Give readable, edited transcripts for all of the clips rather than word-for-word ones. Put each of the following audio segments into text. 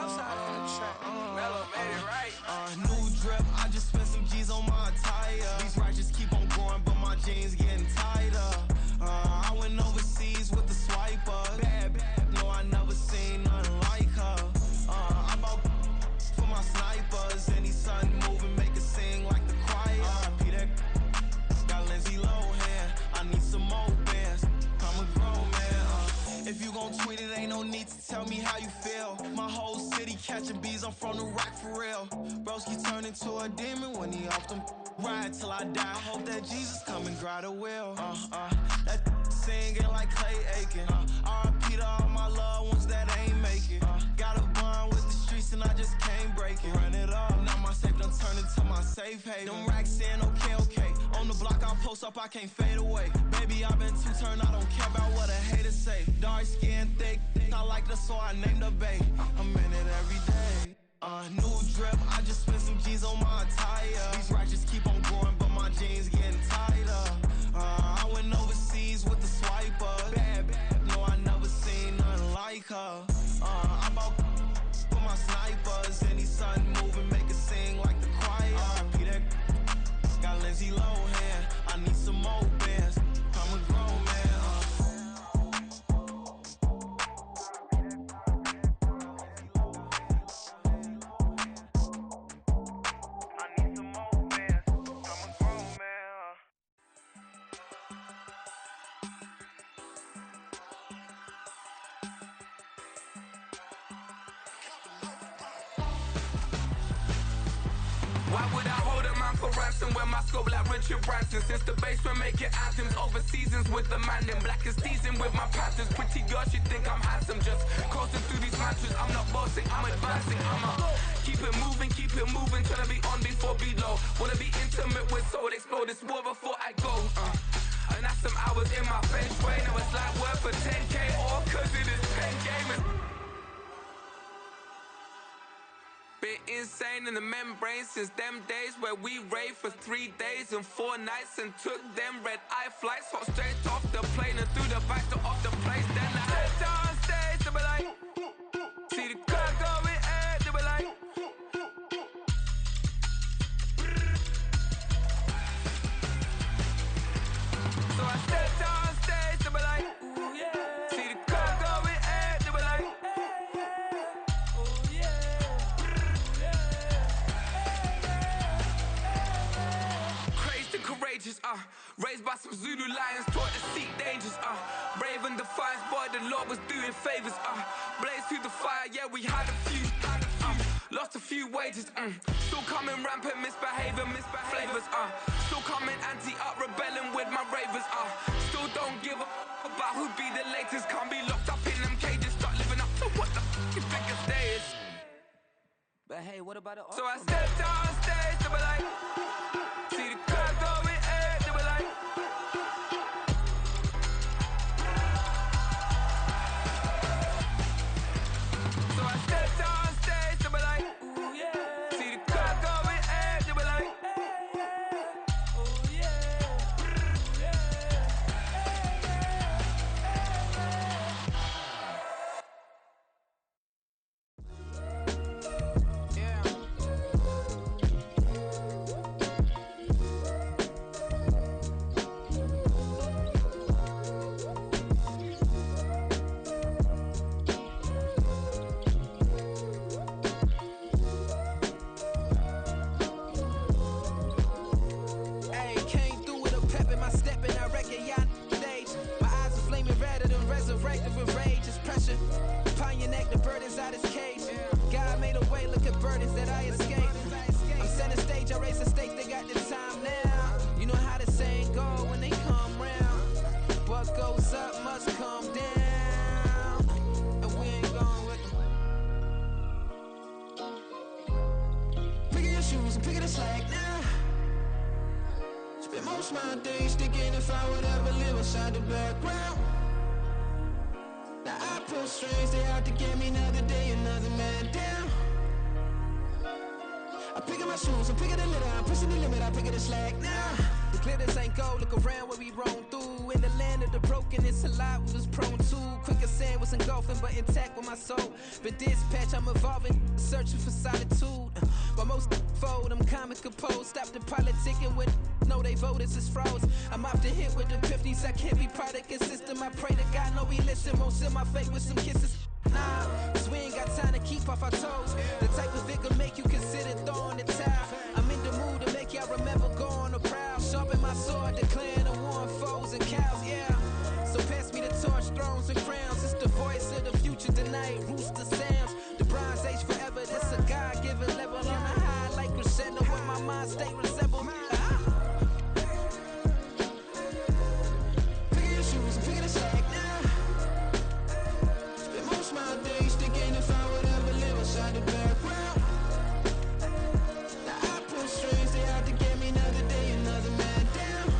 Southside on the track. Mellow made it right. New drip, I just spent some G's on my attire. These righteous keep on going, but my jeans getting tighter. I went overseas with the swiper. Bad, no, I never seen nothing like her. I bought for my snipers. Any son moving, make it sing like the choir. Peter got Lindsay Lohan. I need some more bands. I'm a grown man. If you gon' tweet it, ain't no need to tell me how you feel. My whole city catching bees, I'm from the rack for real. Broski turn into a demon when he off them. Ride till I die. I hope that Jesus come and grab the wheel. That singing like Clay Aiken. R.I.P. to all my loved ones that ain't make it. Got a bond with the streets and I just can't break it. Run it up, now my safe done turned into my safe haven. Them racks in, okay. On the block I post up, I can't fade away. Baby, I've been too turned, I don't care about what a hater say. Dark skin, thick, I like the so I named the bae. I'm in it every day. New drip, I just spent some G's on my attire. These righteous keep on going, but my jeans getting tighter. I went overseas with the swiper. Bad, no, I never seen nothing like her. I bought for my snipers. Any son moving, make it sing like the choir. Peter got Lindsay Lohan. I need some more bands. I'm a grown man. Why would I hold a man for ransom when my scope like Richard Branson? Since the basement making anthems over seasons with the man in black is teasing with my panthers. Pretty girl, she think I'm handsome. Just coasting through these mantras. I'm not bossing, I'm advancing. I'ma keep it moving, tryna be on before below. Wanna be intimate with soul, explore this war before I go. And that's some hours in my bench way. Now it's like work for 10K or cause it is pen gaming. Been insane in the membrane since them days where we raved for 3 days and 4 nights and took them red eye flights. Hot straight off the plane and through the back door of the place. Then I head down stage, they be like, see the crowd going air, they be like, so I step down stage, they be like, ooh yeah. See the crowd going air, they be like, courageous, raised by some Zulu lions, taught to seek dangers, brave and defiant, boy, the Lord was doing favors, blaze through the fire, yeah, we had a few, lost a few wages, still coming rampant, misbehaving, flavors, still coming anti-up, rebelling with my ravers, still don't give a about who'd be the latest, can't be locked up in them cages, start living up to what the you think a day is. But hey, what about the so I stepped on stage, they be like, see the crowd going air, they be like, so I stepped on stage, they be like, ooh yeah. See the crowd going air, they be like, ooh yeah. Resurrected with rage, it's pressure. Upon your neck, the burden's out his cage. God made a way, look at burdens that I escaped. I'm setting stage, I raise the stake, they got the time now. You know how the saying go when they come round. What goes up must come down. And we ain't going with them. Picking your shoes and picking the slack now. Spend most of my days thinking if I would ever live inside the background. Now I pull strings, they out to get me another day, another man down. I pick up my shoes, I'm picking the litter, I'm pushing the limit, I pick up the slack now. The glitters ain't gold, look around where we roam through. in the land of the broken, it's a lot we was prone to. Quicker sand was engulfing, but intact with my soul. But dispatch, I'm evolving, searching for solitude. While most fold, I'm comic composed. Stop the politicking when know they voters is froze. I'm off the hit with the 50s, I can't be product and system. I pray to God, no, he listen, won't seal my fate with some kisses. Nah, cause we ain't got time to keep off our toes. The type of vigor make you consider throwing the towel. I'm in the mood to make y'all remember going to proud. Sharpen my sword, declaring the war on foes and cows, yeah. So pass me the torch, thrones and crowns. It's the voice of the future tonight, rooster sounds. The Bronze Age forever, this a God-given level. On a high like crescendo, where my mind state resemble. Pick your shoes and pick the slack now. Spend most my days thinking if I would ever live inside the background. Now I pull strings, they out to get me another day, another man down.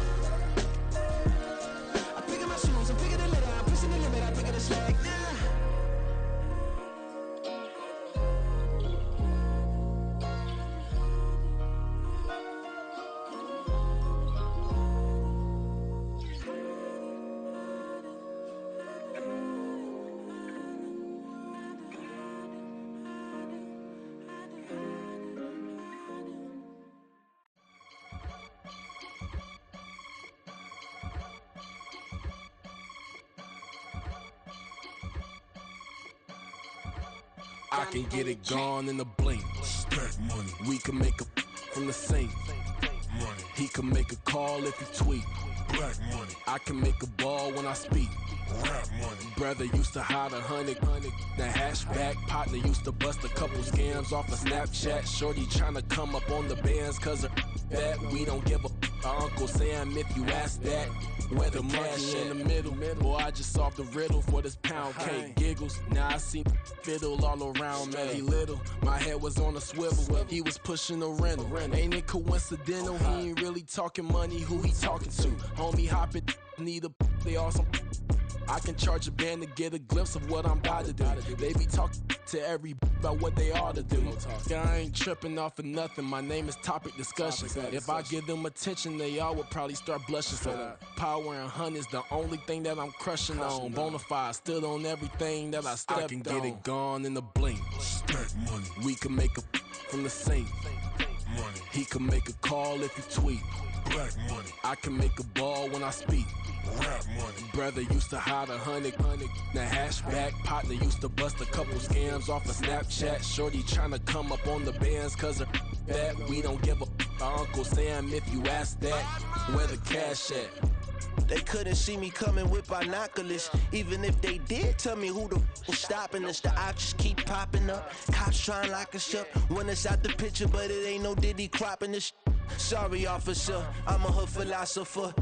I'm picking my shoes, I'm picking the litter, I'm pushing the limit, I'm picking the slack now. I can get it gone in a blink. Stack money. We can make a from the sink. Money. He can make a call if he tweet. Black money. I can make a ball when I speak. Rap money. Brother used to hide 100. The hashback partner used to bust a couple scams off of Snapchat. Shorty tryna come up on the bands cause of that. We don't give a Uncle Sam if you ask that. Where the cash in the middle. Boy, I just solved the riddle for this pound cake. Giggles, now I see fiddle all around me. Little, my head was on a swivel. He was pushing a rental. Ain't it coincidental? He ain't really talking money. Who he talking to? Homie hopping, need a they awesome. I can charge a band to get a glimpse of what I'm about to do. They be talking to every about what they ought to do. I ain't tripping off of nothing. My name is Topic Discussion. If I give them attention, they all would probably start blushing. So power and hunt is the only thing that I'm crushing on. Bonafide stood on everything that I stepped on. I can get it gone in a blink. Stack money. We can make a from the sink. Money. He can make a call if he tweet. Black money. I can make a ball when I speak. Rap money. Brother used to hide 100. The hashback partner used to bust a couple scams off of Snapchat. Shorty tryna come up on the bands cause of that. We don't give a Uncle Sam if you ask that. Where the cash at? They couldn't see me coming with binoculars. Even if they did, tell me who the f was stopping us. The options keep popping up. Cops trying to lock us up when it's out the picture, but it ain't no Diddy cropping this. Sorry, officer, I'm a hood philosopher.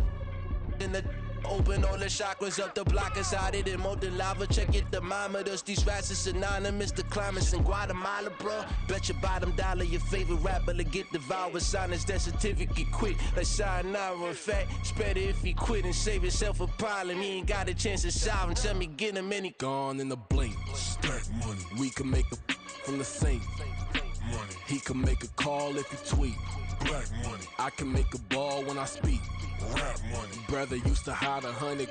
In the open all the chakras up the block inside it and molten lava. Check your thermometers. These rats is synonymous to climates in Guatemala, bro. Bet your bottom dollar your favorite rapper to get devoured. Sign his death certificate quick. Like sayonara. In fact, it's better if he quit and save himself a problem. He ain't got a chance to solve him. Tell me get him any gone in a blink. Stack money. We can make a from the sink. Money. He can make a call if he tweet. Black money. I can make a ball when I speak. Rap money. Brother used to hide 100.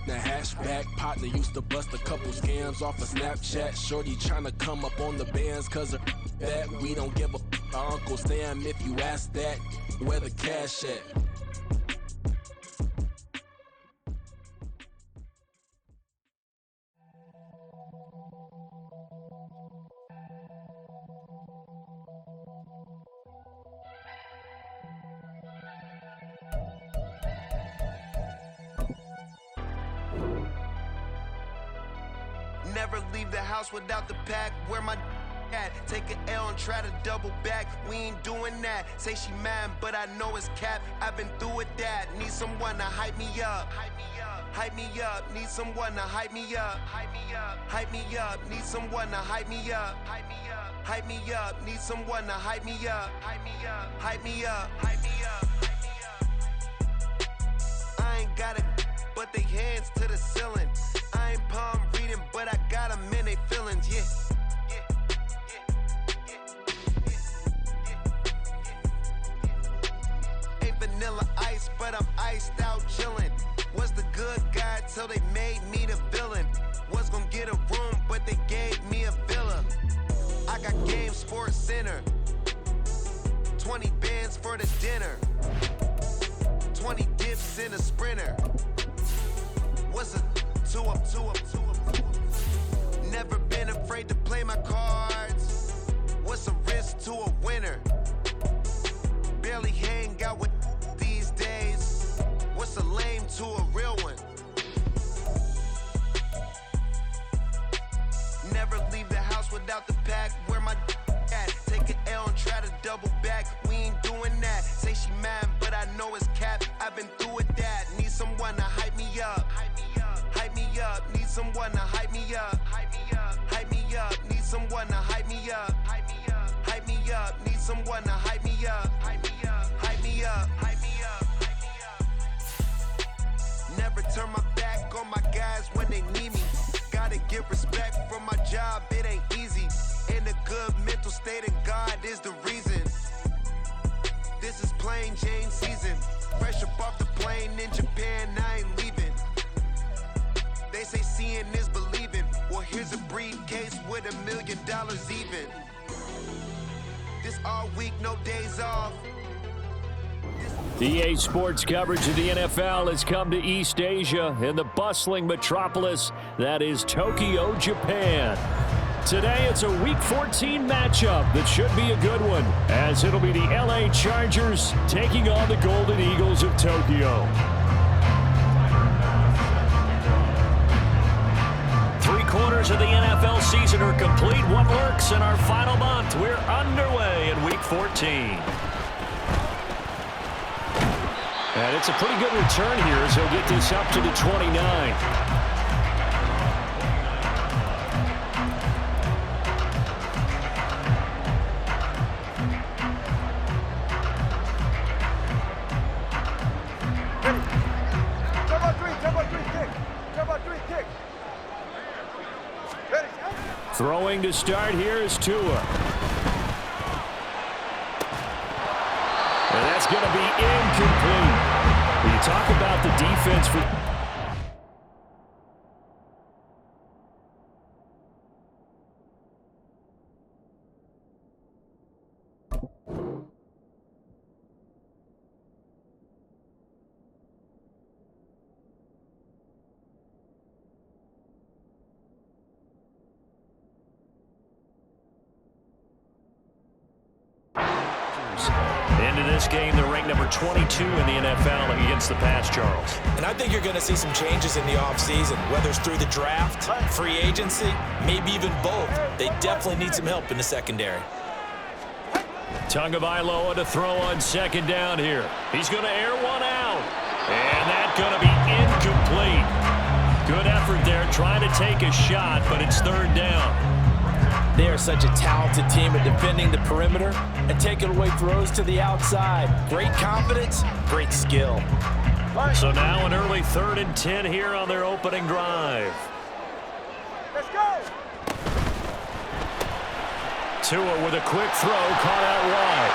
The hashback partner used to bust a couple scams off of Snapchat. Shorty tryna come up on the bands cause of that. We don't give a Uncle Sam if you ask that. Where the cash at? Never leave the house without the pack. Where my at? Take an L and try to double back. We ain't doing that. Say she mad, but I know it's cap. I've been through with that. Need someone to hype me up. Hype me up. Need someone to hype me up. Hype me up. Need someone to hype me up. Hype me up. Need someone to hype me up. Hype me up. I ain't got it, but they hands to the ceiling. I ain't palm reading, but I got them in they feelings, yeah. Ain't vanilla ice, but I'm iced out chillin'. What's the good? till they made me the villain. Was gonna get a room, but they gave me a villa. I got Game Sports Center. 20 bands for the dinner. 20 dips in a sprinter. What's a 2 up? Never been afraid to play my cards. What's a risk to a winner? Barely hang out with these days. What's a lame to a real one? Never leave the house without the pack. Where my at? Take an L and try to double back. We ain't doing that. Say she mad, but I know it's cap. I've been through with that. Need someone to hype me up. Hype me up. Need someone to hype me up. Hype me up. Need someone to hype me up. Hype me up. Need someone to hype me up. Hype me up. Never turn my back on my guys when they need me. Gotta get respect from my job, it ain't easy. In a good mental state, and God is the reason. This is plain Jane season. Fresh up off the plane in Japan, I ain't leaving. They say seeing is believing. Well, here's a briefcase with $1 million even. This all week, no days off. EA Sports coverage of the NFL has come to East Asia in the bustling metropolis that is Tokyo, Japan. Today, it's a Week 14 matchup that should be a good one, as it'll be the LA Chargers taking on the Golden Eagles of Tokyo. 3/4 of the NFL season are complete. What lurks in our final month? We're underway in Week 14. And it's a pretty good return here as he'll get this up to the 29. Throwing to start here is Tua. And that's going to be incomplete. When you talk about the defense for... Into this game, they're ranked number 22 in the NFL against the pass, Charles. And I think you're going to see some changes in the offseason, whether it's through the draft, free agency, maybe even both. They definitely need some help in the secondary. Tagovailoa to throw on second down here. He's going to air one out. And that's going to be incomplete. Good effort there trying to take a shot, but it's third down. They are such a talented team at defending the perimeter and taking away throws to the outside. Great confidence, great skill. So now an early 3rd and 10 here on their opening drive. Let's go! Tua with a quick throw, caught out wide.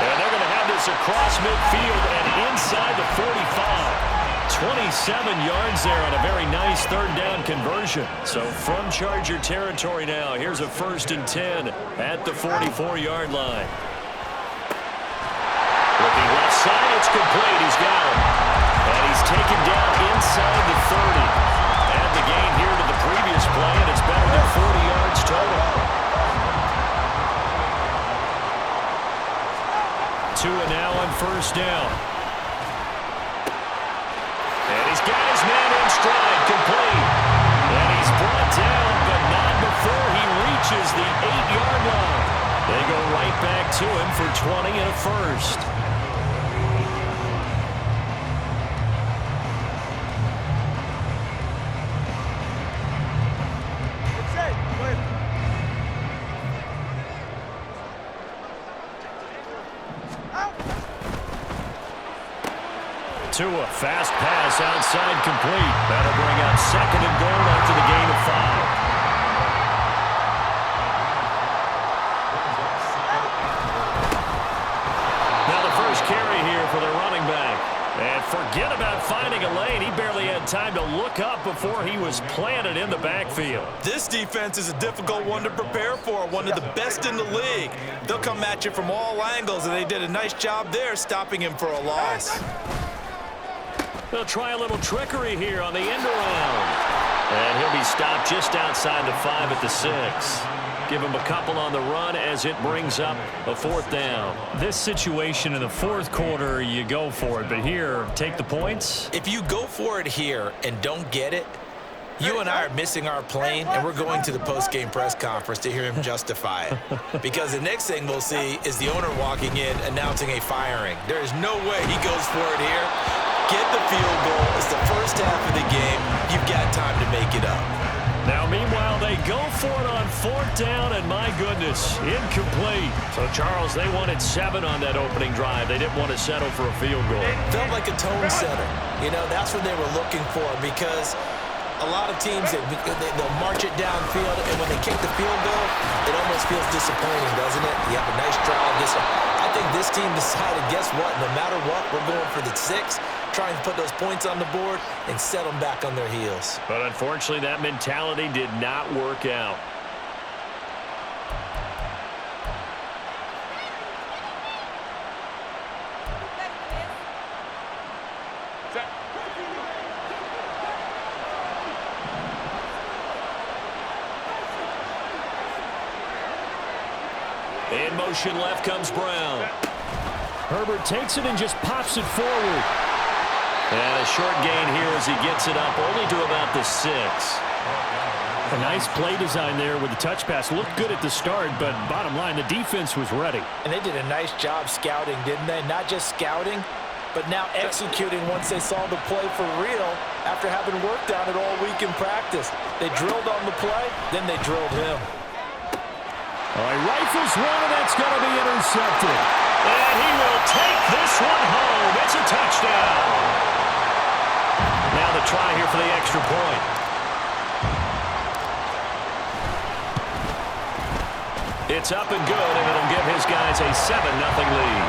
And they're going to have this across midfield and inside the 45. 27 yards there on a very nice 3rd down conversion. So from Charger territory now, here's a 1st and 10 at the 44-yard line. Looking left side, it's complete. He's got him. And he's taken down inside the 30. Add the gain here to the previous play, and it's better than 40 yards total. Tua now on 1st down. And he's got his man in stride, complete. And he's brought down, but not before he reaches the 8-yard line. They go right back to him for 20 and a 1st. Tua, fast pass outside, complete. That'll bring out 2nd and goal after the gain of 5. Now the first carry here for the running back. And forget about finding a lane. He barely had time to look up before he was planted in the backfield. This defense is a difficult one to prepare for, one of the best in the league. They'll come at you from all angles, and they did a nice job there stopping him for a loss. They'll try a little trickery here on the end around. And he'll be stopped just outside the 5 at the 6. Give him a couple on the run as it brings up a 4th down. This situation in the 4th quarter, you go for it. But here, take the points. If you go for it here and don't get it, you and I are missing our plane, and we're going to the post-game press conference to hear him justify it. Because the next thing we'll see is the owner walking in announcing a firing. There is no way he goes for it here. Get the field goal. It's the first half of the game. You've got time to make it up. Now, meanwhile, they go for it on 4th down, and my goodness, incomplete. So, Charles, they wanted 7 on that opening drive. They didn't want to settle for a field goal. Felt like a tone setter. You know, that's what they were looking for, because a lot of teams, they'll march it downfield, and when they kick the field goal, it almost feels disappointing, doesn't it? You have a nice drive. I think this team decided, guess what? No matter what, we're going for the 6. Trying to put those points on the board and set them back on their heels. But unfortunately, that mentality did not work out. In motion left comes Brown. Herbert takes it and just pops it forward. And a short gain here as he gets it up only to about the 6. A nice play design there with the touch pass. Looked good at the start, but bottom line, the defense was ready. And they did a nice job scouting, didn't they? Not just scouting, but now executing once they saw the play for real after having worked on it all week in practice. They drilled on the play, then they drilled him. All right, rifles one, and that's going to be intercepted. And he will take this one home. It's a touchdown. Now the try here for the extra point. It's up and good, and it'll give his guys a 7-0 lead.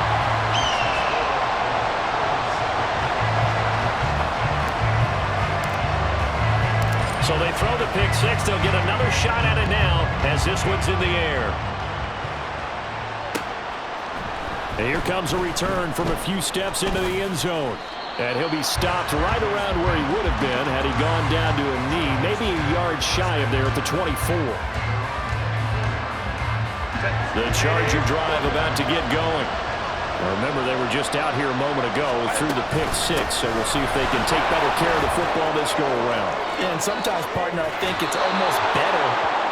So they throw the pick 6. They'll get another shot at it now as this one's in the air. And here comes a return from a few steps into the end zone. And he'll be stopped right around where he would have been had he gone down to a knee, maybe a yard shy of there at the 24. The Charger drive about to get going. Remember, they were just out here a moment ago through the pick 6, so we'll see if they can take better care of the football this go-around. Yeah, and sometimes, partner, I think it's almost better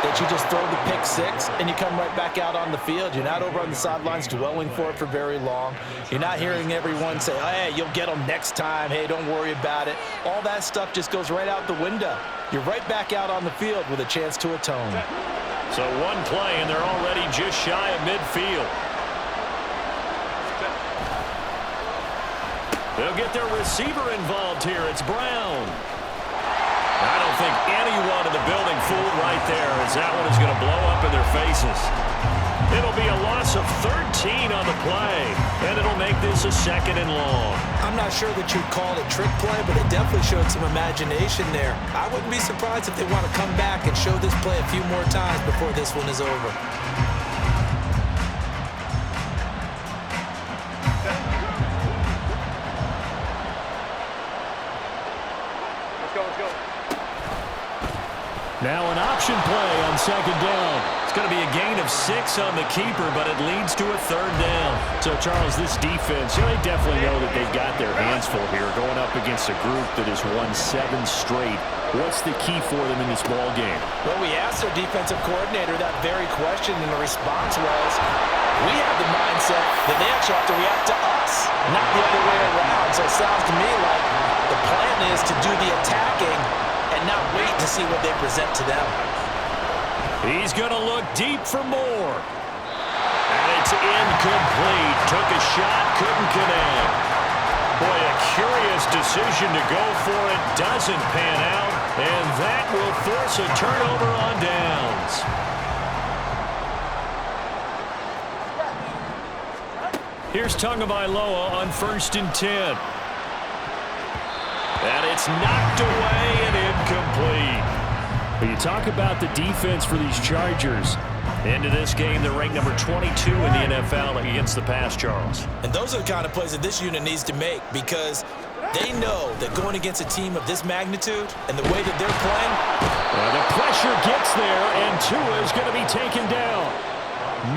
that you just throw the pick 6 and you come right back out on the field. You're not over on the sidelines dwelling for it for very long. You're not hearing everyone say, oh, hey, you'll get them next time. Hey, don't worry about it. All that stuff just goes right out the window. You're right back out on the field with a chance to atone. So one play, and they're already just shy of midfield. They'll get their receiver involved here. It's Brown. I don't think anyone in the building fooled right there, as that one is going to blow up in their faces. It'll be a loss of 13 on the play, and it'll make this a 2nd and long. I'm not sure that you'd call it a trick play, but it definitely showed some imagination there. I wouldn't be surprised if they want to come back and show this play a few more times before this one is over. Now an option play on 2nd down. It's going to be a gain of 6 on the keeper, but it leads to a 3rd down. So, Charles, this defense, they definitely know that they've got their hands full here going up against a group that has won 7 straight. What's the key for them in this ball game? Well, we asked their defensive coordinator that very question, and the response was, we have the mindset that they actually have to react to us, not the other way around. So it sounds to me like the plan is to do the attacking and not wait to see what they present to them. He's going to look deep for more. And it's incomplete. Took a shot, couldn't connect. Boy, a curious decision to go for it. Doesn't pan out. And that will force a turnover on downs. Here's Tagovailoa on 1st and 10. And it's knocked away and incomplete. When you talk about the defense for these Chargers, into this game, they're ranked number 22 in the NFL against the pass, Charles. And those are the kind of plays that this unit needs to make because they know that going against a team of this magnitude and the way that they're playing. The pressure gets there, and Tua is going to be taken down.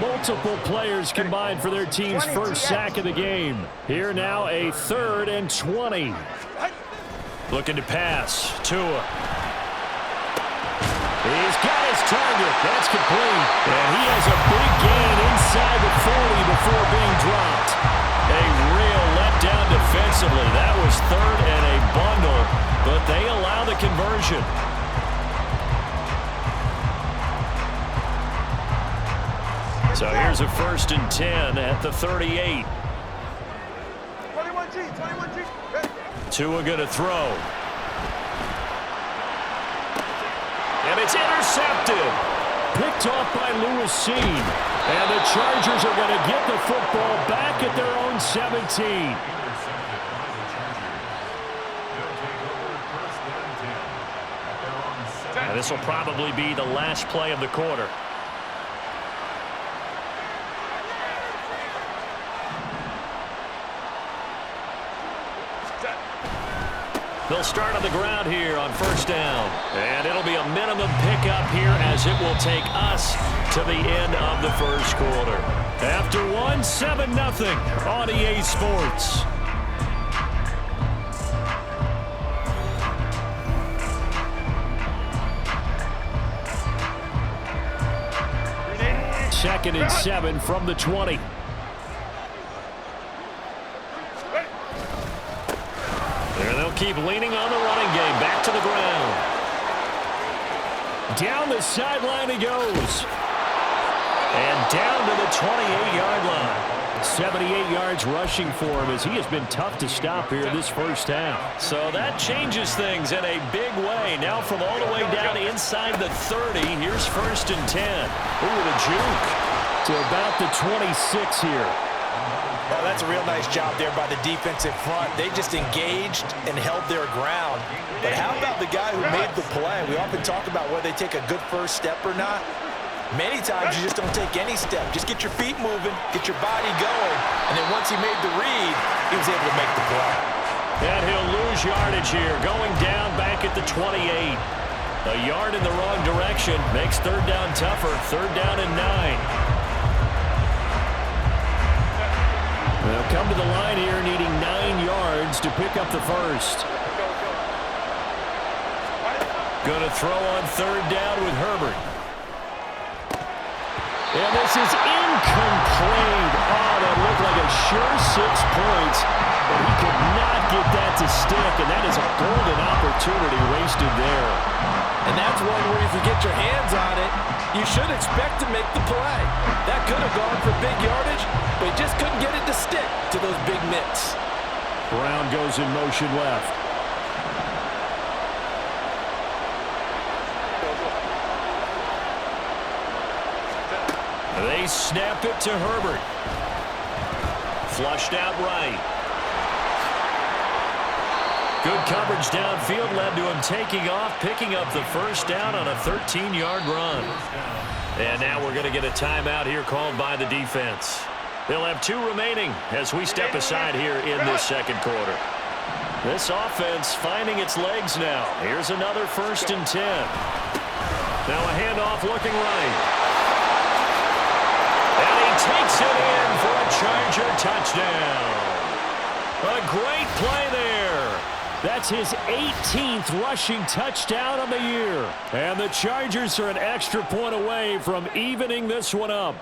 Multiple players combined for their team's first sack of the game. Here now, a 3rd and 20. Looking to pass. Tua. He's got his target. That's complete. And he has a big gain inside the 40 before being dropped. A real letdown defensively. That was 3rd and a bundle, but they allow the conversion. So here's a 1st and 10 at the 38. 21G. Tua going to throw. And it's intercepted. Picked off by Lewis Cine. And the Chargers are going to get the football back at their own 17. And this will probably be the last play of the quarter. They'll start on the ground here on 1st down. And it'll be a minimum pickup here as it will take us to the end of the 1st quarter. After 1, 7-0 on EA Sports. Second and 7 from the 20. And they'll keep leaning on the running game. Back to the ground. Down the sideline he goes. And down to the 28-yard line. 78 yards rushing for him as he has been tough to stop here this first half. So that changes things in a big way. Now from all the way down inside the 30, here's 1st and 10. Ooh, the juke to about the 26 here. Well, that's a real nice job there by the defensive front. They just engaged and held their ground. But how about the guy who made the play? We often talk about whether they take a good first step or not. Many times you just don't take any step. Just get your feet moving, get your body going, and then once he made the read, he was able to make the play. And he'll lose yardage here, going down back at the 28. A yard in the wrong direction makes 3rd down tougher. 3rd down and 9. They'll come to the line here needing 9 yards to pick up the 1st. Going to throw on 3rd down with Herbert. And this is incomplete. Oh, that looked like a sure 6 points, but he could not get that to stick, and that is a golden opportunity wasted there. And that's one where if you get your hands on it, you should expect to make the play. That could have gone for big yardage, but he just couldn't get it to stick to those big mitts. Brown goes in motion left. They snap it to Herbert. Flushed out right. Good coverage downfield led to him taking off, picking up the 1st down on a 13-yard run. And now we're going to get a timeout here called by the defense. They'll have 2 remaining as we step aside here in this 2nd quarter. This offense finding its legs now. Here's another 1st and 10. Now a handoff looking right. And he takes it in for a Charger touchdown. A great play there. That's his 18th rushing touchdown of the year. And the Chargers are an extra point away from evening this one up.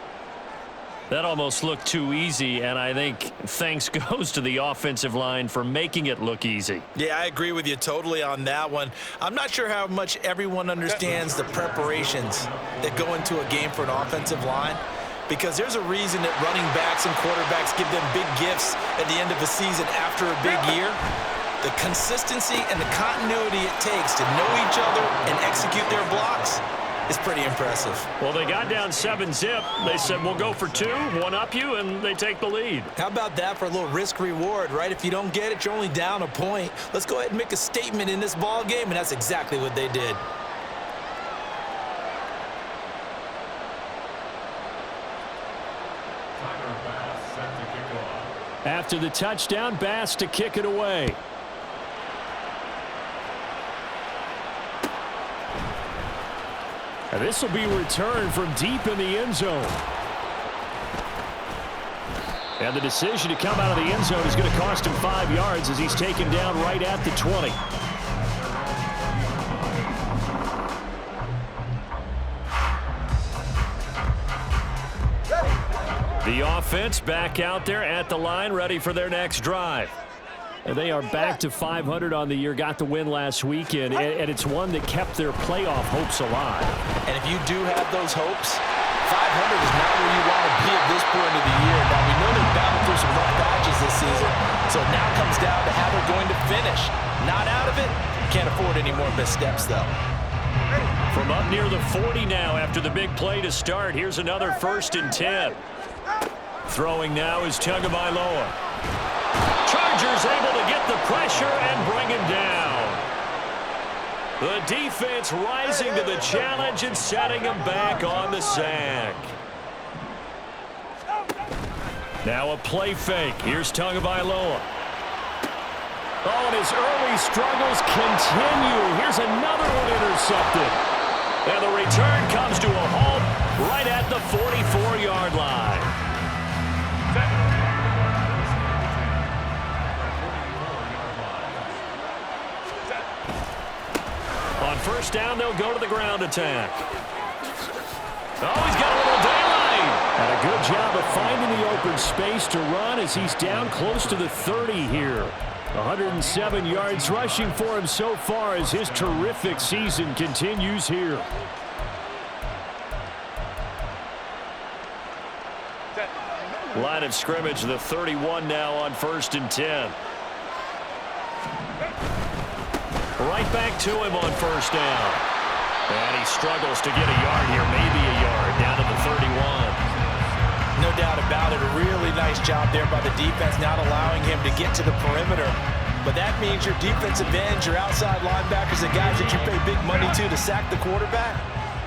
That almost looked too easy, and I think thanks goes to the offensive line for making it look easy. Yeah, I agree with you totally on that one. I'm not sure how much everyone understands the preparations that go into a game for an offensive line, because there's a reason that running backs and quarterbacks give them big gifts at the end of the season after a big year. The consistency and the continuity it takes to know each other and execute their blocks, is pretty impressive. Well, they got down 7-zip. They said, we'll go for 2, one up you, and they take the lead. How about that for a little risk-reward, right? If you don't get it, you're only down a point. Let's go ahead and make a statement in this ball game, and that's exactly what they did. After the touchdown, Bass to kick it away. And this will be returned from deep in the end zone. And the decision to come out of the end zone is going to cost him 5 yards as he's taken down right at the 20. The offense back out there at the line, ready for their next drive. And they are back to 500 on the year, got the win last weekend, and it's one that kept their playoff hopes alive. And if you do have those hopes, 500 is not where you want to be at this point of the year. Now, we know they've battled through some rough patches this season, so it now comes down to how they're going to finish. Not out of it. Can't afford any more missteps, though. From up near the 40 now after the big play to start, here's another 1st and 10. Throwing now is Tagovailoa. Chargers able to get the pressure and bring him down. The defense rising to the challenge and setting him back on the sack. Now a play fake. Here's Tagovailoa. Oh, and his early struggles continue. Here's another one intercepted. And the return comes to a halt right at the 44-yard line. On 1st down, they'll go to the ground attack. Oh, he's got a little daylight. And a good job of finding the open space to run as he's down close to the 30 here. 107 yards rushing for him so far as his terrific season continues here. Line of scrimmage, the 31 now on 1st and 10. Right back to him on 1st down. And he struggles to get a yard here, maybe a yard, down to the 31. No doubt about it. A really nice job there by the defense, not allowing him to get to the perimeter. But that means your defensive ends, your outside linebackers, the guys that you pay big money to sack the quarterback,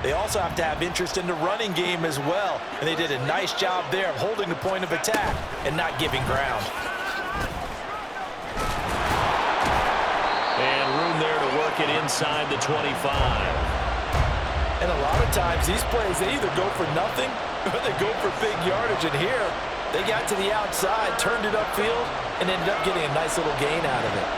they also have to have interest in the running game as well. And they did a nice job there of holding the point of attack and not giving ground. And room there to work it inside the 25. And a lot of times these plays, they either go for nothing or they go for big yardage. And here, they got to the outside, turned it upfield, and ended up getting a nice little gain out of it.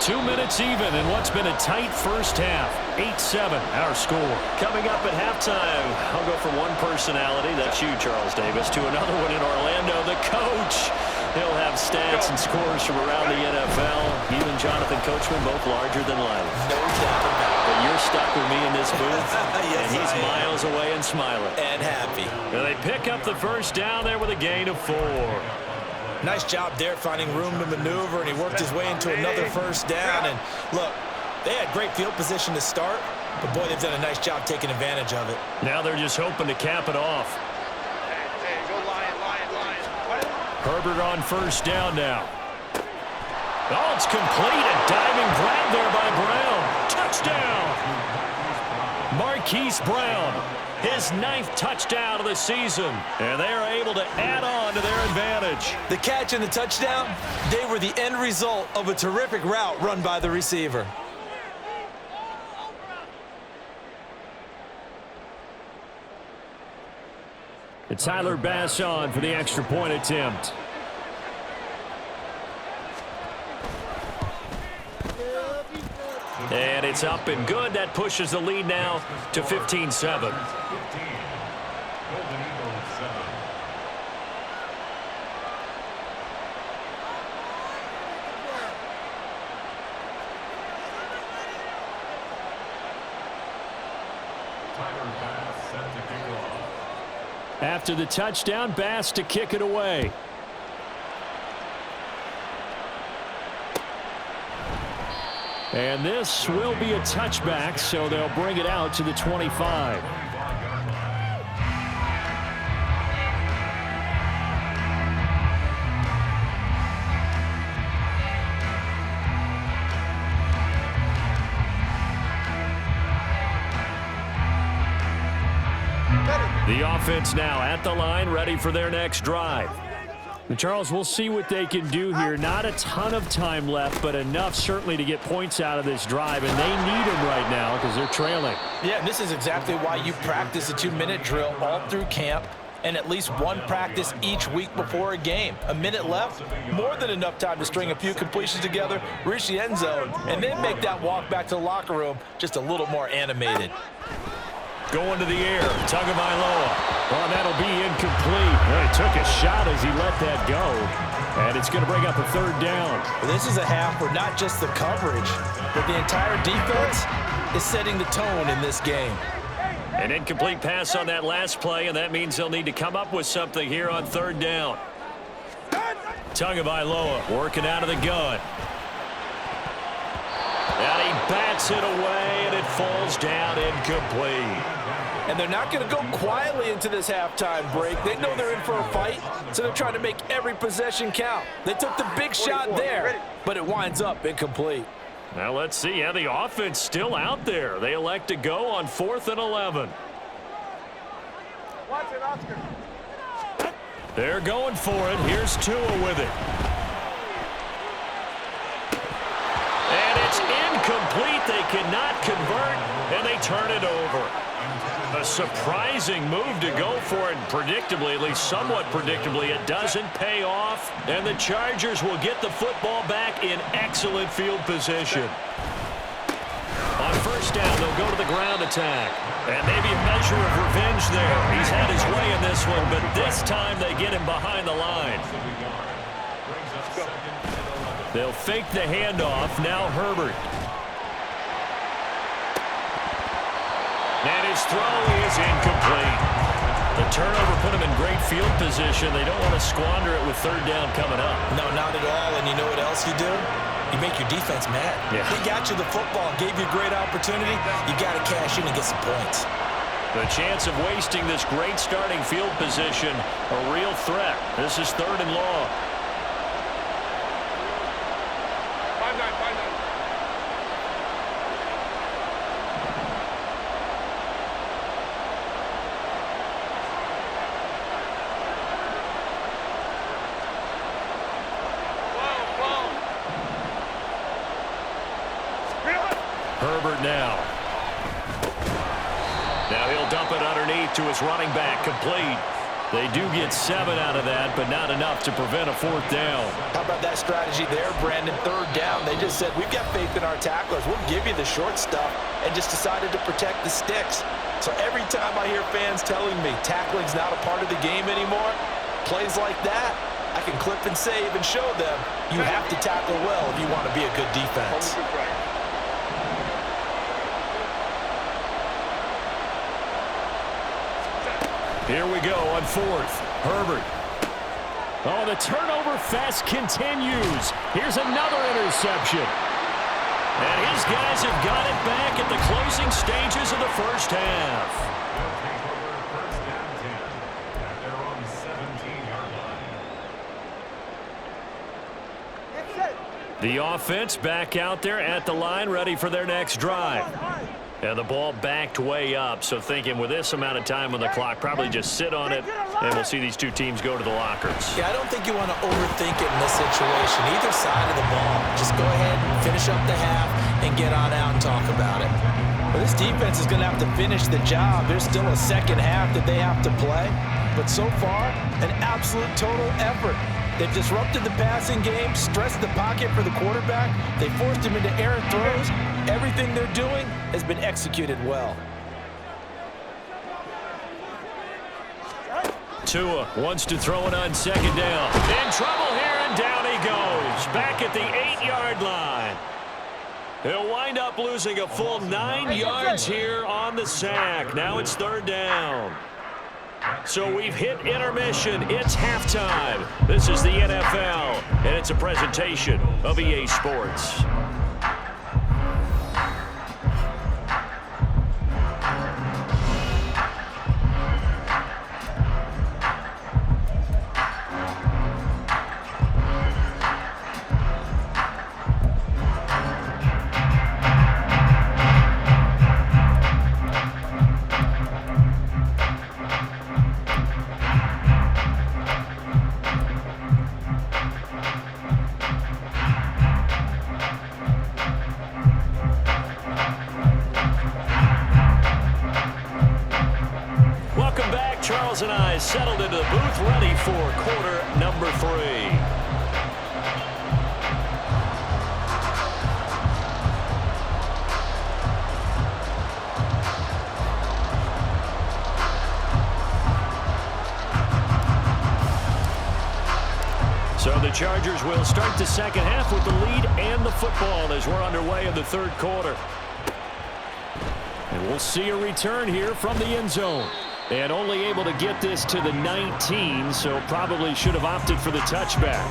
2 minutes even in what's been a tight first half. 8-7 our score. Coming up at halftime, I'll go from one personality, that's you, Charles Davis, to another one in Orlando, the coach. He'll have stats and scores from around the NFL. You and Jonathan Coachman both larger than life. No doubt about it. But you're stuck with me in this booth, Yes, and he's I am. miles away and smiling. And happy. And they pick up the 1st down there with a gain of 4. Nice job there finding room to maneuver, and he worked his way into another 1st down. And look, they had great field position to start, but boy, they've done a nice job taking advantage of it. Now they're just hoping to cap it off. Herbert on 1st down now. Oh, it's complete. A diving grab there by Brown. Touchdown! Marquise Brown, his 9th touchdown of the season. And they are able to add on to their advantage. The catch and the touchdown, they were the end result of a terrific route run by the receiver. It's Tyler Bass on for the extra point attempt. And it's up and good. That pushes the lead now to 15-7. After the touchdown, Bass to kick it away. And this will be a touchback, so they'll bring it out to the 25. The offense now at the line, ready for their next drive. And Charles, we'll see what they can do here. Not a ton of time left, but enough certainly to get points out of this drive, and they need them right now because they're trailing. Yeah, and this is exactly why you practice a 2-minute drill all through camp and at least one practice each week before a game. A minute left, more than enough time to string a few completions together, reach the end zone, and then make that walk back to the locker room just a little more animated. Going to the air, Tagovailoa. Oh, that'll be incomplete. Well, he took a shot as he let that go. And it's going to bring up a third down. Well, this is a half where not just the coverage, but the entire defense is setting the tone in this game. An incomplete pass on that last play, and that means they'll need to come up with something here on third down. Tagovailoa working out of the gun. And he bats it away, and it falls down incomplete. And they're not going to go quietly into this halftime break. They know they're in for a fight, so they're trying to make every possession count. They took the big shot there, but it winds up incomplete. Now let's see. Yeah, the offense still out there. They elect to go on 4th and 11. Watch it, Oscar. They're going for it. Here's Tua with it. And it's incomplete. They cannot convert, and they turn it over. A surprising move to go for it, and predictably, at least somewhat predictably, it doesn't pay off, and the Chargers will get the football back in excellent field position. On first down, they'll go to the ground attack, and maybe a measure of revenge there. He's had his way in this one, but this time they get him behind the line. They'll fake the handoff. Now Herbert. And his throw is incomplete. The turnover put him in great field position. They don't want to squander it with third down coming up. No, not at all. And you know what else you do? You make your defense mad. Yeah. They got you the football, gave you a great opportunity. You got to cash in and get some points. The chance of wasting this great starting field position, a real threat. This is 3rd and long. 5-9. Herbert now. Now he'll dump it underneath to his running back, complete. They do get 7 out of that, but not enough to prevent a 4th down. How about that strategy there, Brandon? 3rd down. They just said, we've got faith in our tacklers. We'll give you the short stuff, and just decided to protect the sticks. So every time I hear fans telling me tackling's not a part of the game anymore, plays like that, I can clip and save and show them you have to tackle well if you want to be a good defense. Here we go on 4th. Herbert. Oh, the turnover fest continues. Here's another interception. And his guys have got it back at the closing stages of the first half. The offense back out there at the line, ready for their next drive. And the ball backed way up, so thinking with this amount of time on the clock, probably just sit on it, and we'll see these two teams go to the lockers. Yeah, I don't think you want to overthink it in this situation. Either side of the ball, just go ahead and finish up the half and get on out and talk about it. But this defense is going to have to finish the job. There's still a second half that they have to play. But so far, an absolute total effort. They've disrupted the passing game, stressed the pocket for the quarterback. They forced him into errant throws. Everything they're doing has been executed well. Tua wants to throw it on 2nd down. In trouble here, and down he goes. Back at the 8-yard line. He'll wind up losing a full 9 yards here on the sack. Now it's 3rd down. So we've hit intermission. It's halftime. This is the NFL, and it's a presentation of EA Sports. settled into the booth, ready for quarter number 3. So the Chargers will start the second half with the lead and the football as we're underway in the third quarter. And we'll see a return here from the end zone. And only able to get this to the 19, so probably should have opted for the touchback.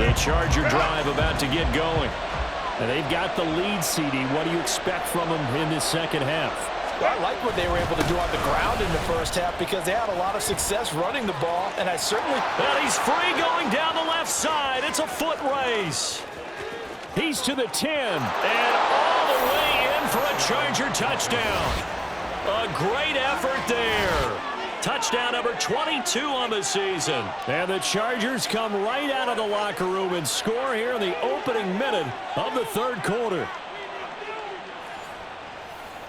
The Charger drive about to get going. And they've got the lead, CD. What do you expect from them in this second half? Well, I like what they were able to do on the ground in the first half because they had a lot of success running the ball, and I certainly... And he's free going down the left side. It's a foot race. He's to the 10, and all the way in for a Charger touchdown. A great effort there. Touchdown number 22 on the season. And the Chargers come right out of the locker room and score here in the opening minute of the third quarter.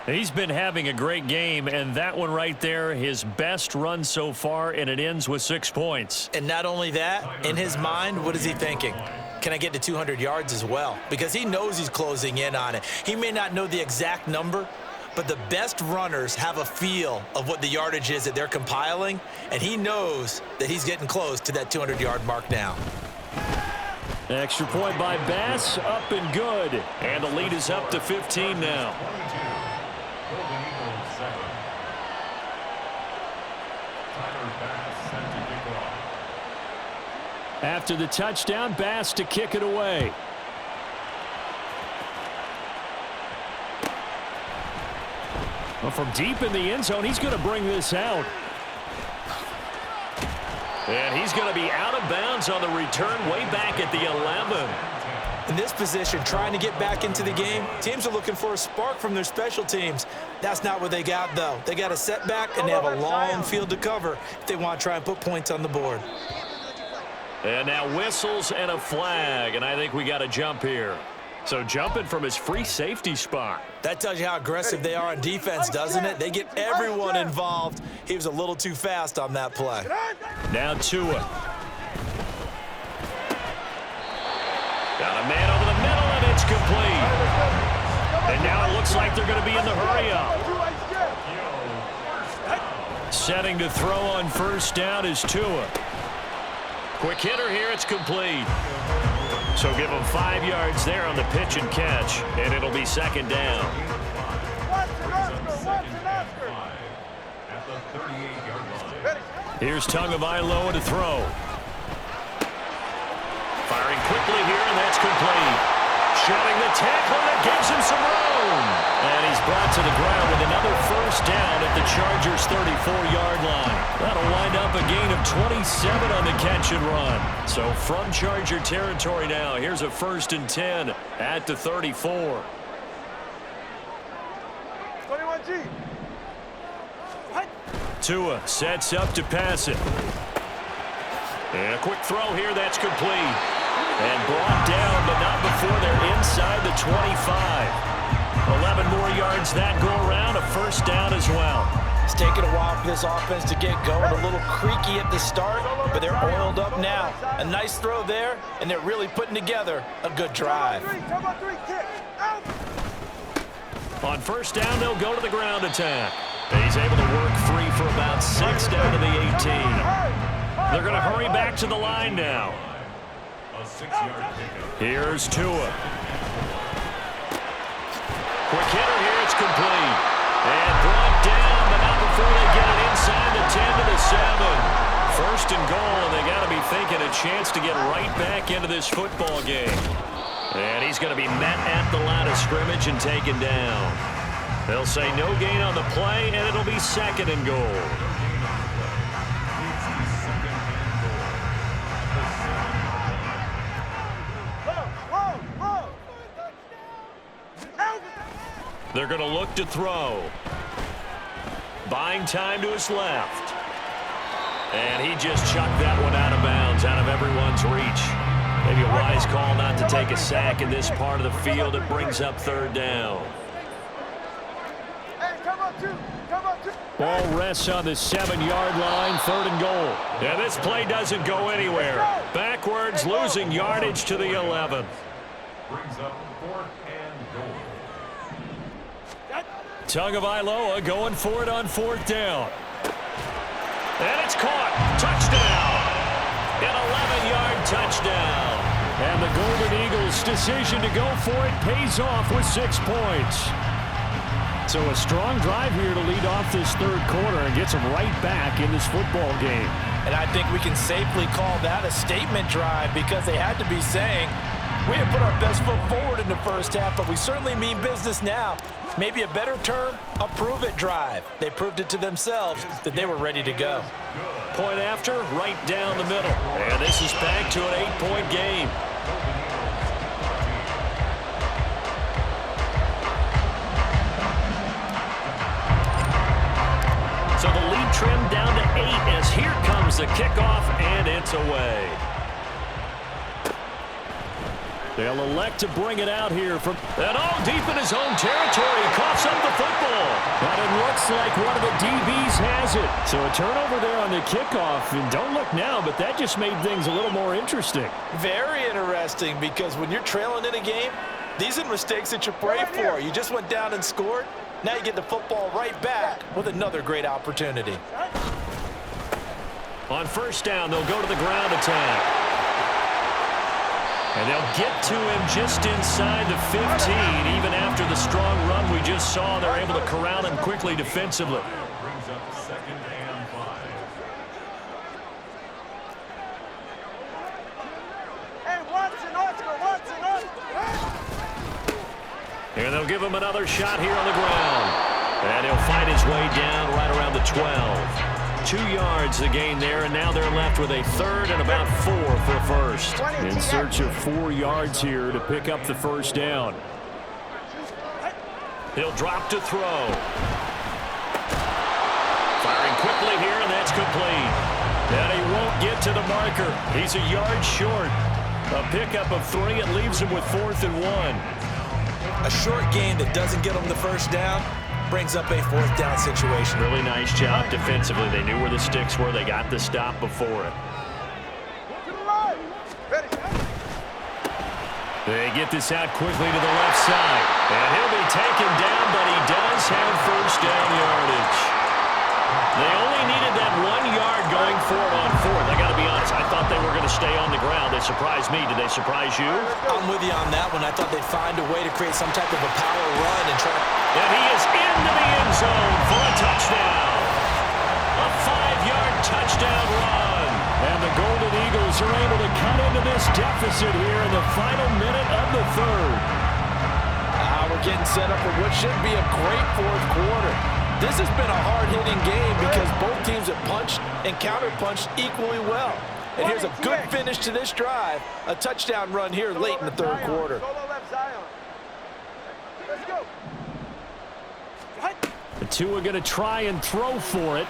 He's been having a great game, and that one right there, his best run so far, and it ends with 6 points. And not only that, in his mind, what is he thinking? Can I get to 200 yards as well? Because he knows he's closing in on it. He may not know the exact number, but the best runners have a feel of what the yardage is that they're compiling, and he knows that he's getting close to that 200-yard mark now. Extra point by Bass, up and good. And the lead is up to 15 now. After the touchdown, Bass to kick it away. Well, from deep in the end zone, he's going to bring this out. And he's going to be out of bounds on the return way back at the 11. In this position, trying to get back into the game, teams are looking for a spark from their special teams. That's not what they got, though. They got a setback, and they have a long field to cover if they want to try and put points on the board. And now whistles and a flag, and I think we got a jump here. So jumping from his free safety spot. That tells you how aggressive they are on defense, doesn't it? They get everyone involved. He was a little too fast on that play. Now Tua. Got a man over the middle, and it's complete. And now it looks like they're going to be in the hurry-up. Setting to throw on first down is Tua. Quick hitter here, it's complete. So give him 5 yards there on the pitch and catch, and it'll be second down. Here's Tagovailoa to throw. Firing quickly here, and that's complete. Shutting the tackle, that gives him some room. And he's brought to the ground with another first down at the Chargers' 34-yard line. That'll wind up a gain of 27 on the catch and run. So from Charger territory now, here's a 1st and 10 at the 34. 21G. Tua sets up to pass it. And a quick throw here, that's complete. And brought down, but not before they're inside the 25. 11 more yards that go around, a first down as well. It's taken a while for this offense to get going. A little creaky at the start, but they're oiled up now. A nice throw there, and they're really putting together a good drive. On first down, they'll go to the ground attack. He's able to work free for about 6 down to the 18. They're going to hurry back to the line now. Here's Tua. Quick hitter here, it's complete. And brought down, but not before they get it inside the 10 to the 7. First and goal, and they got to be thinking a chance to get right back into this football game. And he's going to be met at the line of scrimmage and taken down. They'll say no gain on the play, and it'll be second and goal. They're going to look to throw. Buying time to his left. And he just chucked that one out of bounds, out of everyone's reach. Maybe a wise call not to take a sack in this part of the field. It brings up third down. Ball rests on the 7-yard line, 3rd and goal. And this play doesn't go anywhere. Backwards, losing yardage to the 11. Brings up 4th and goal. Tagovailoa going for it on 4th down. And it's caught. Touchdown. An 11-yard touchdown. And the Golden Eagles' decision to go for it pays off with 6 points. So a strong drive here to lead off this 3rd quarter and gets them right back in this football game. And I think we can safely call that a statement drive because they had to be saying, we have put our best foot forward in the first half, but we certainly mean business now. Maybe a better term, a prove-it drive. They proved it to themselves that they were ready to go. Point after, right down the middle. And this is back to an 8-point game. So the lead trimmed down to 8 as here comes the kickoff, and it's away. They'll elect to bring it out here from and all deep in his own territory. Coughs up the football. But it looks like one of the DBs has it. So a turnover there on the kickoff. And don't look now, but that just made things a little more interesting. Very interesting because when you're trailing in a game, these are mistakes that you pray for. You just went down and scored. Now you get the football right back with another great opportunity. On 1st down, they'll go to the ground attack. And they'll get to him just inside the 15. Even after the strong run we just saw, they're able to corral him quickly defensively. Brings up 2nd and 5. And they'll give him another shot here on the ground. And he'll fight his way down right around the 12. 2 yards the gain there, and now they're left with a 3rd and about 4 for a first. In search of 4 yards here to pick up the 1st down. He'll drop to throw. Firing quickly here, and that's complete. And he won't get to the marker. He's a yard short. A pickup of 3. It leaves him with 4th and 1. A short game that doesn't get them the 1st down brings up a 4th down situation. Really nice job defensively. They knew where the sticks were. They got the stop before it. They get this out quickly to the left side. And he'll be taken down, but he does have 1st down yardage. They only needed that 1 yard going for it on 4th. I got to be honest, I thought they were going to stay on the ground. They surprised me. Did they surprise you? I'm with you on that one. I thought they'd find a way to create some type of a power run and try. And he is into the end zone for a touchdown. A 5-yard touchdown run. And the Golden Eagles are able to cut into this deficit here in the final minute of the 3rd. We're getting set up for what should be a great 4th quarter. This has been a hard-hitting game because both teams have punched and counter-punched equally well. And here's a good finish to this drive. A touchdown run here late in the 3rd quarter. The two are going to try and throw for it.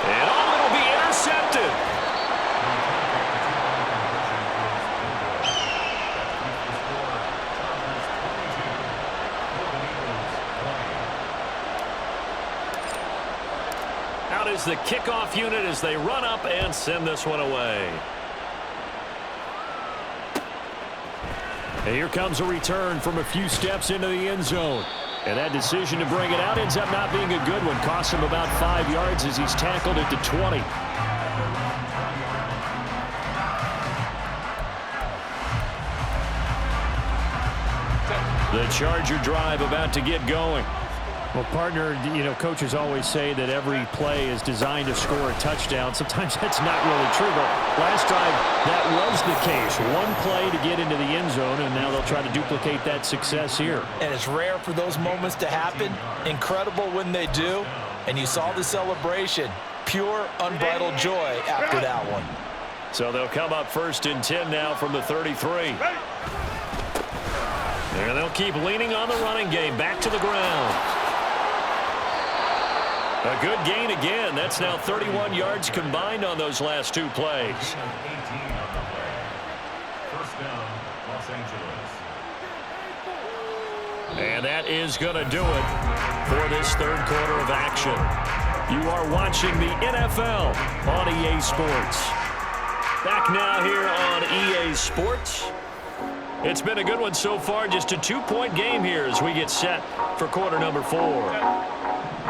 And it'll be intercepted. Out is the kickoff unit as they run up and send this one away. And here comes a return from a few steps into the end zone. And that decision to bring it out ends up not being a good one. Costs him about 5 yards as he's tackled it to 20. The Charger drive about to get going. Well, partner, coaches always say that every play is designed to score a touchdown. Sometimes that's not really true, but last drive, that was the case. One play to get into the end zone, and now they'll try to duplicate that success here. And it's rare for those moments to happen. Incredible when they do. And you saw the celebration. Pure, unbridled joy after that one. So they'll come up 1st and 10 now from the 33. And they'll keep leaning on the running game. Back to the ground. A good gain again. That's now 31 yards combined on those last 2 plays. And that is going to do it for this third quarter of action. You are watching the NFL on EA Sports. Back now here on EA Sports. It's been a good one so far. Just a 2-point game here as we get set for quarter number 4.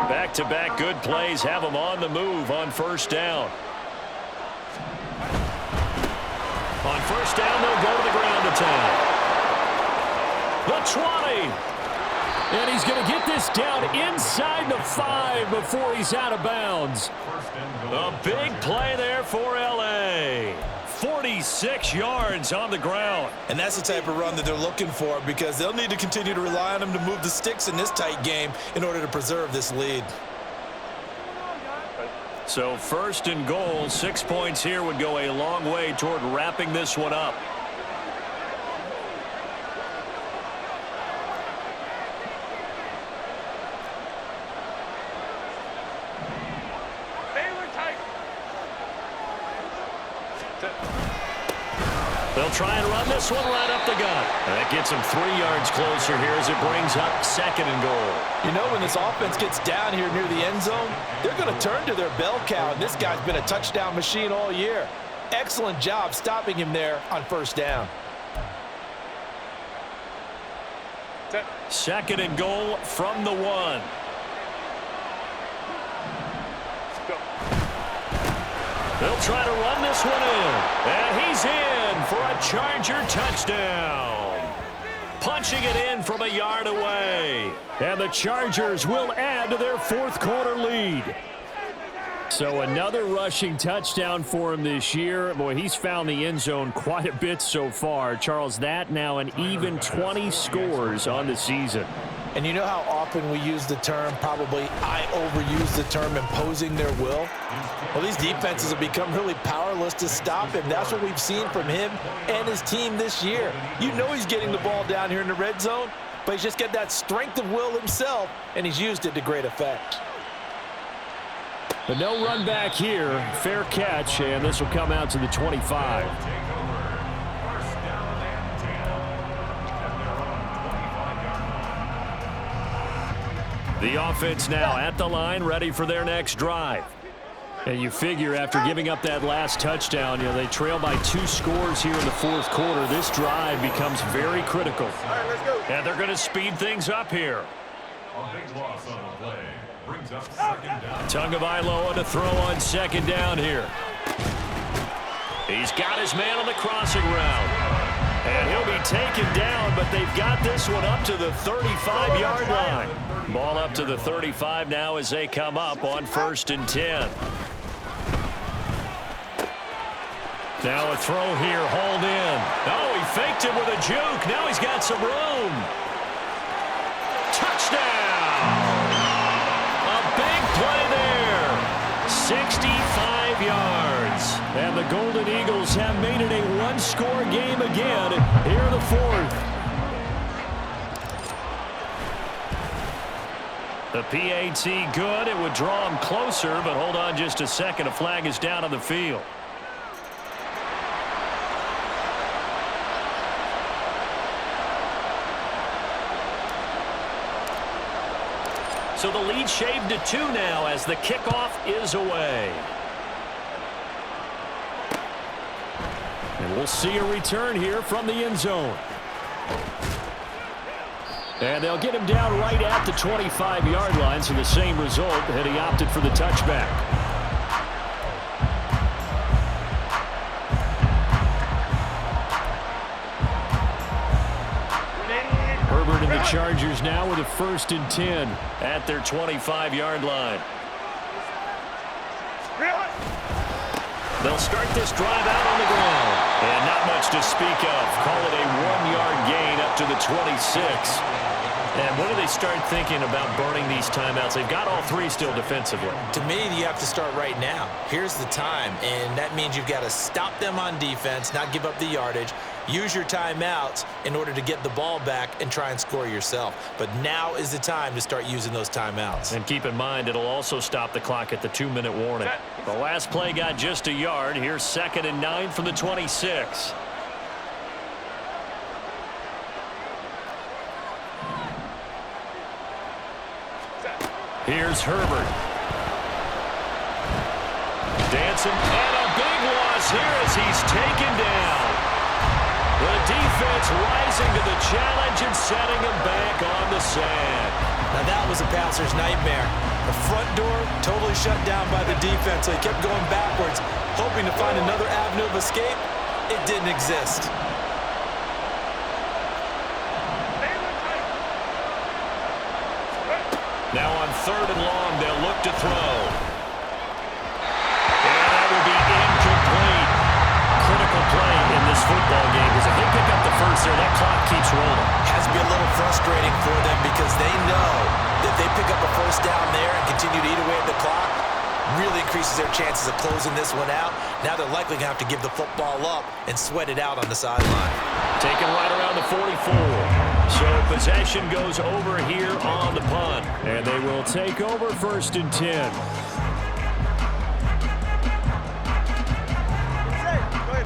Back-to-back good plays have them on the move on first down. On first down, they'll go to the ground attack. The 20. And he's going to get this down inside the 5 before he's out of bounds. A big play there for L.A. 46 yards on the ground. And that's the type of run that they're looking for because they'll need to continue to rely on him to move the sticks in this tight game in order to preserve this lead. So first and goal, 6 points here would go a long way toward wrapping this one up. They'll try and run this one right up the gut. That gets them 3 yards closer here as it brings up second and goal. You know, when this offense gets down here near the end zone, they're going to turn to their bell cow, and this guy's been a touchdown machine all year. Excellent job stopping him there on first down. Second and goal from the 1. They'll try to run this one in. And he's in for a Charger touchdown. Punching it in from a yard away. And the Chargers will add to their fourth quarter lead. So another rushing touchdown for him this year. Boy, he's found the end zone quite a bit so far. Charles, that now an even 20 scores on the season. And you know how often we use the term, probably I overuse the term, imposing their will? Well, these defenses have become really powerless to stop him. That's what we've seen from him and his team this year. You know he's getting the ball down here in the red zone, but he's just got that strength of will himself, and he's used it to great effect. But no run back here. Fair catch, and this will come out to the 25. The offense now at the line, ready for their next drive. And you figure after giving up that last touchdown, you know, they trail by 2 scores here in the fourth quarter. This drive becomes very critical. And they're going to speed things up here. A big loss on the play brings up second down. Tagovailoa to throw on second down here. He's got his man on the crossing route. And he'll be taken down, but they've got this one up to the 35-yard line. Ball up to the 35 now as they come up on 1st and 10. Now a throw here, hauled in. Oh, he faked it with a juke. Now he's got some room. Touchdown! A big play there. 65 yards. And the Golden Eagles have made it a 1-score game again here in the fourth. The PAT good. It would draw him closer, but hold on just a second. A flag is down on the field. So the lead shaved to 2 now as the kickoff is away. And we'll see a return here from the end zone. And they'll get him down right at the 25-yard line, so the same result, and he opted for the touchback. Herbert and the Chargers now with a 1st and 10 at their 25-yard line. They'll start this drive out on the ground. And not much to speak of. Call it a 1-yard gain up to the 26. And when do they start thinking about burning these timeouts? They've got all 3 still defensively. To me, you have to start right now. Here's the time, and that means you've got to stop them on defense, not give up the yardage, use your timeouts in order to get the ball back and try and score yourself. But now is the time to start using those timeouts. And keep in mind, it'll also stop the clock at the 2-minute warning. The last play got just a yard. Here's 2nd and 9 from the 26. Here's Herbert. Dancing, and a big loss here as he's taken down. The defense rising to the challenge and setting him back on the sand. Now that was a passer's nightmare. The front door totally shut down by the defense, so he kept going backwards, hoping to find another avenue of escape. It didn't exist. Now on 3rd and long, they'll look to throw. And that will be incomplete. Critical play in this football game, because if they pick up the first there, that clock keeps rolling. Has to be a little frustrating for them because they know that if they pick up a first down there and continue to eat away at the clock, really increases their chances of closing this one out. Now they're likely going to have to give the football up and sweat it out on the sideline. Taken right around the 44. So possession goes over here on the punt. And they will take over 1st and 10.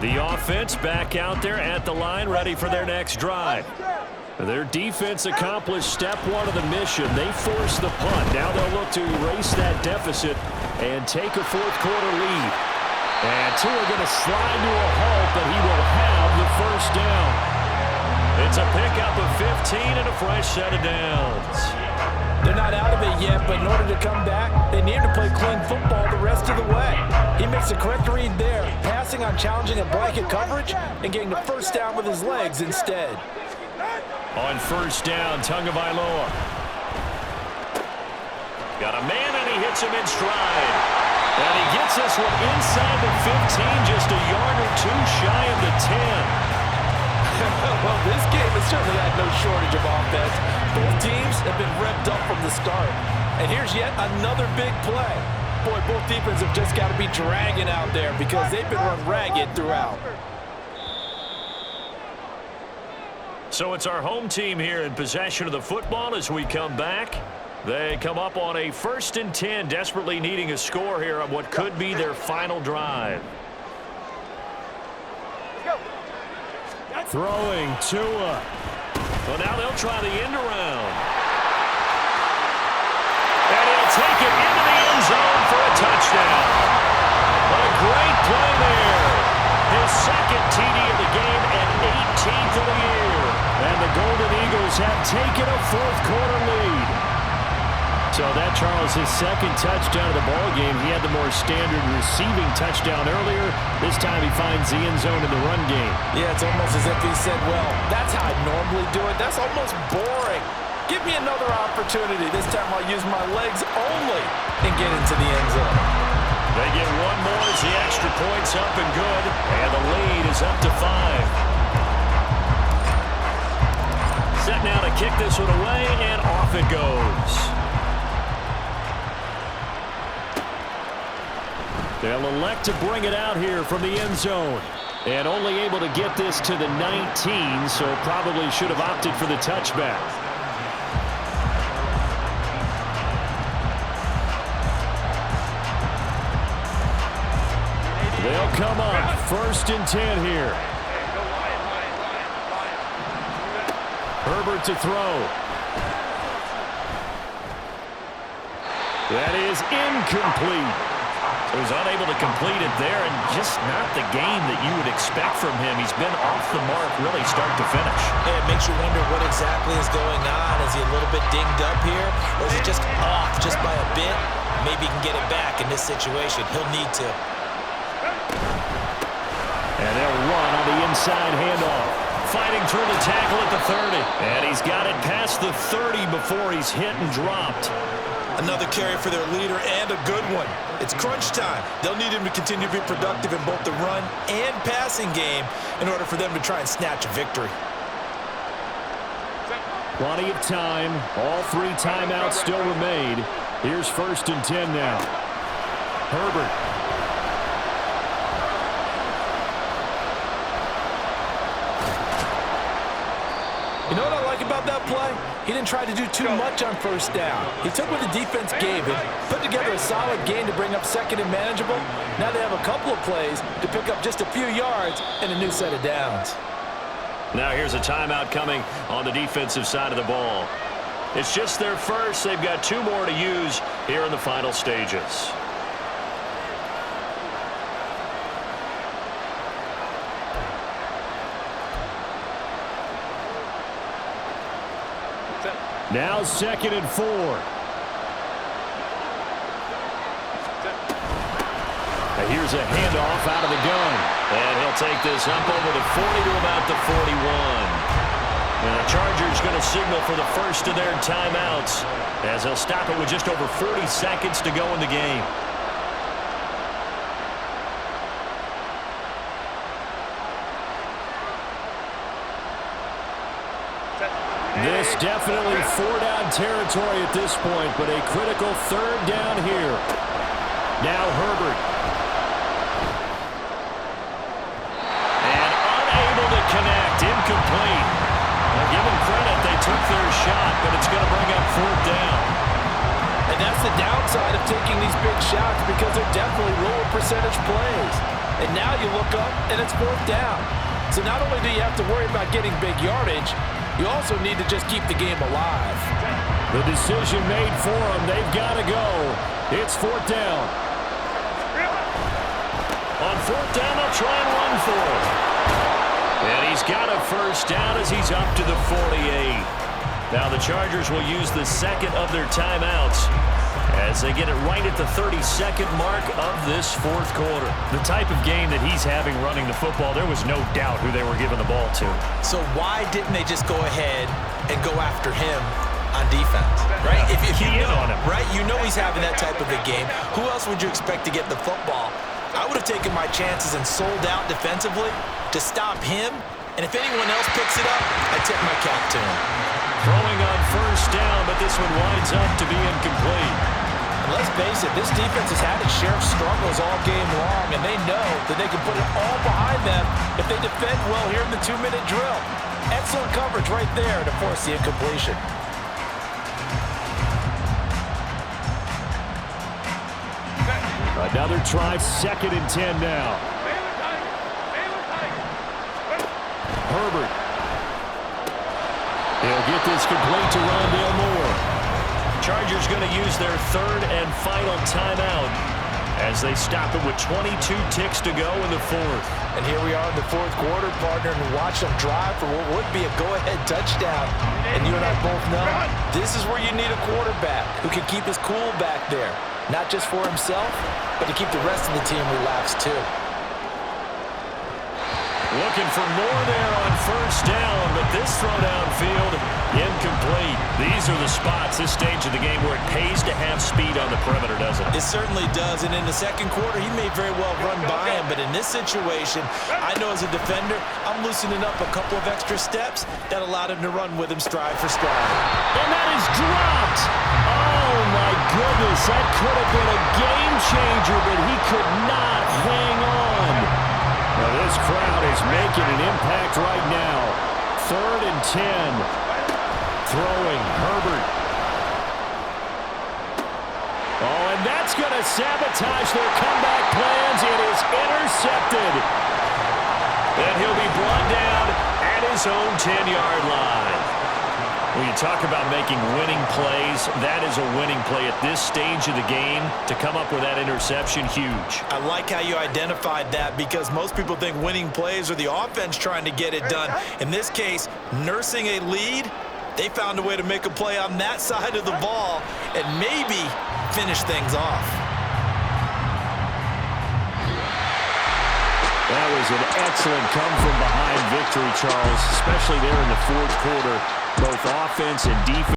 The offense back out there at the line, ready for their next drive. Their defense accomplished step 1 of the mission. They forced the punt. Now they'll look to erase that deficit and take a 4th quarter lead. And Tua going to slide to a halt, but he will have the first down. It's a pickup of 15 and a fresh set of downs. They're not out of it yet, but in order to come back, they need to play clean football the rest of the way. He makes a correct read there, passing on challenging a blanket coverage and getting the first down with his legs instead. On 1st down, Tagovailoa. Got a man, and he hits him in stride. And he gets this one inside the 15, just a yard or 2 shy of the 10. Well, this game has certainly had no shortage of offense. Both teams have been revved up from the start. And here's yet another big play. Boy, both defenses have just got to be dragging out there because they've been run ragged throughout. So it's our home team here in possession of the football as we come back. They come up on a 1st and 10, desperately needing a score here on what could be their final drive. Throwing Tua. Well, now they'll try the end around. And he'll take it into the end zone for a touchdown. What a great play there. His 2nd TD of the game and 18th of the year. And the Golden Eagles have taken a 4th quarter lead. So that, Charles, his 2nd touchdown of the ball game. He had the more standard receiving touchdown earlier. This time he finds the end zone in the run game. Yeah, it's almost as if he said, well, that's how I normally do it. That's almost boring. Give me another opportunity. This time I'll use my legs only and get into the end zone. They get one more as the extra point's up and good. And the lead is up to 5. Set now to kick this one away, and off it goes. They'll elect to bring it out here from the end zone. And only able to get this to the 19, so probably should have opted for the touchback. They'll come up 1st and 10 here. Herbert to throw. That is incomplete. He was unable to complete it there, and just not the game that you would expect from him. He's been off the mark really start to finish. Yeah, it makes you wonder what exactly is going on. Is he a little bit dinged up here, or is he just off just by a bit? Maybe he can get it back in this situation. He'll need to. And they'll run on the inside handoff. Fighting through the tackle at the 30. And he's got it past the 30 before he's hit and dropped. Another carry for their leader, and a good one. It's crunch time. They'll need him to continue to be productive in both the run and passing game in order for them to try and snatch a victory. Plenty of time. All 3 timeouts still remain. Here's 1st and 10 now. Herbert. You know what I like about that play? He didn't try to do too much on 1st down. He took what the defense gave him, put together a solid gain to bring up 2nd and manageable. Now they have a couple of plays to pick up just a few yards and a new set of downs. Now here's a timeout coming on the defensive side of the ball. It's just their first. They've got 2 more to use here in the final stages. Now 2nd and 4. Here's a handoff out of the gun. And he'll take this up over the 40 to about the 41. And the Chargers going to signal for the first of their timeouts as they'll stop it with just over 40 seconds to go in the game. This definitely 4-down territory at this point, but a critical 3rd down here. Now Herbert. And unable to connect, incomplete. Now give them credit, they took their shot, but it's going to bring up 4th down. And that's the downside of taking these big shots because they're definitely lower percentage plays. And now you look up and it's 4th down. So not only do you have to worry about getting big yardage, you also need to just keep the game alive. The decision made for them. They've got to go. It's 4th down. On 4th down, they'll try and run for it. And he's got a 1st down as he's up to the 48. Now the Chargers will use the 2nd of their timeouts as they get it right at the 32nd mark of this 4th quarter. The type of game that he's having running the football, there was no doubt who they were giving the ball to. So why didn't they just go ahead and go after him on defense, right? If you know, on him. Right? You know he's having that type of a game. Who else would you expect to get the football? I would have taken my chances and sold out defensively to stop him. And if anyone else picks it up, I tip my cap to him. Throwing on 1st down, but this one winds up to be incomplete. Let's face it, this defense has had its share of struggles all game long, and they know that they can put it all behind them if they defend well here in the 2-minute drill. Excellent coverage right there to force the incompletion. Another try, 2nd and 10 now. Herbert. He'll get this complete to Rondale Moore. Chargers going to use their 3rd and final timeout as they stop it with 22 ticks to go in the 4th. And here we are in the 4th quarter, partner, and watch them drive for what would be a go-ahead touchdown. And you and I both know this is where you need a quarterback who can keep his cool back there. Not just for himself, but to keep the rest of the team relaxed too. Looking for more there on 1st down, but this throw downfield, incomplete. These are the spots, this stage of the game, where it pays to have speed on the perimeter, doesn't it? It certainly does, and in the 2nd quarter, he may very well run by him, but in this situation, I know as a defender, I'm loosening up a couple of extra steps that allowed him to run with him stride for stride. And that is dropped! Oh, my goodness, that could have been a game changer, but he could not hang on. Now this crowd is making an impact right now. 3rd and 10. Throwing, Herbert. Oh, and that's going to sabotage their comeback plans. It is intercepted. And he'll be brought down at his own 10-yard line. When you talk about making winning plays, that is a winning play at this stage of the game. To come up with that interception, huge. I like how you identified that because most people think winning plays are the offense trying to get it done. In this case, nursing a lead, they found a way to make a play on that side of the ball and maybe finish things off. That was an excellent come-from-behind victory, Charles, especially there in the 4th quarter. Both offense and defense.